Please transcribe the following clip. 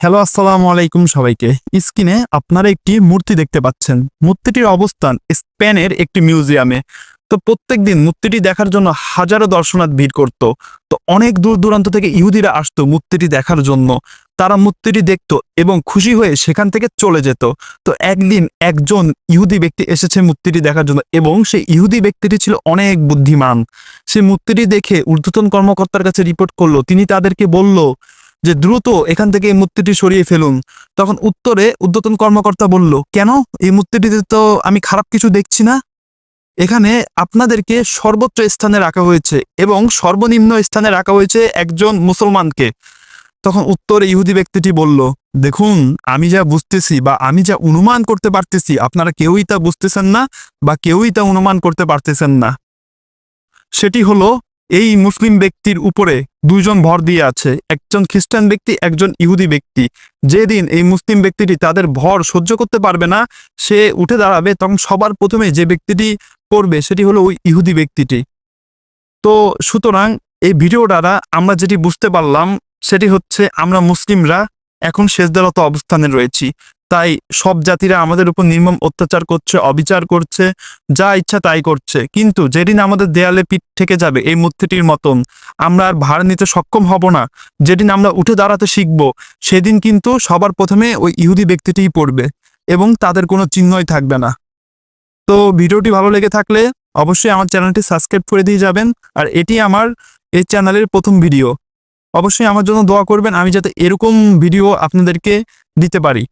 Hello, আসসালামু আলাইকুম সবাইকে। স্ক্রিনে আপনারা একটি মূর্তি দেখতে পাচ্ছেন। মূর্তিটির অবস্থান স্পেনের একটি মিউজিয়ামে। তো প্রত্যেকদিন মূর্তিটি দেখার জন্য হাজারো দর্শনার্থী ভিড় করত। তো অনেক দূর দূরান্ত থেকে ইহুদিরা আসতো মূর্তিটি দেখার জন্য। তারা মূর্তিটি দেখতো এবং খুশি হয়ে সেখান থেকে চলে যেত। তো একদিন একজন ইহুদি ব্যক্তি এসেছে মূর্তিটি দেখার জন্য এবং সেই ইহুদি ব্যক্তিটি ছিল অনেক বুদ্ধিমান। সে মূর্তিটি দেখে ঊর্ধ্বতন কর্মকর্তার কাছে রিপোর্ট করলো। তিনি তাদেরকে বলল যে দ্রুত এখান থেকে এই মূর্তিটি সরিয়ে ফেলুন। তখন উত্তরে ঊর্ধ্বতন কর্মকর্তা বলল, কেন? এই মূর্তিটিতে তো আমি খারাপ কিছু দেখছি না। এখানে আপনাদেরকে সর্বোচ্চ স্থানে রাখা হয়েছে এবং সর্বনিম্ন স্থানে রাখা হয়েছে একজন মুসলমানকে। তখন উত্তরে ইহুদি ব্যক্তিটি বলল, দেখুন, আমি যা বুঝতেছি বা আমি যা অনুমান করতে পারতেছি আপনারা কেউই তা বুঝতেছেন না বা কেউই তা অনুমান করতে পারতেছেন না। সেটি হলো, এই মুসলিম ব্যক্তির উপরে দুইজন ভর দিয়ে আছে, একজন খ্রিস্টান ব্যক্তি, একজন ইহুদি ব্যক্তি। যেদিন এই মুসলিম ব্যক্তিটি তাদের ভর সহ্য করতে পারবে না, সে উঠে দাঁড়াবে, তখন সবার প্রথমে যে ব্যক্তিটি করবে সেটি হলো ওই ইহুদি ব্যক্তিটি। তো সুতরাং এই ভিডিও দ্বারা আমরা যেটি বুঝতে পারলাম সেটি হচ্ছে, আমরা মুসলিমরা এখন সেজদারত অবস্থানে রয়েছি। তাই সব জাতিরা আমাদের উপর নির্মম অত্যাচার করছে, অবিচার করছে, যা ইচ্ছা তাই করছে। কিন্তু যেদিন আমাদের দেয়ালে পিঠ থেকে যাবে এই মূর্তিটির মতন, আমরা আর ভার নিতে সক্ষম হব না, যেদিন আমরা উঠে দাঁড়াতে শিখব, সেদিন কিন্তু সবার প্রথমে ওই ইহুদি ব্যক্তিটিই পড়বে এবং তাদের কোনো চিহ্নই থাকবে না। তো ভিডিওটি ভালো লেগে থাকলে অবশ্যই আমার চ্যানেলটি সাবস্ক্রাইব করে দিয়ে যাবেন। আর এটি আমার এই চ্যানেলের প্রথম ভিডিও। অবশ্যই আমার জন্য দোয়া করবেন, আমি যাতে এরকম ভিডিও আপনাদেরকে দিতে পারি।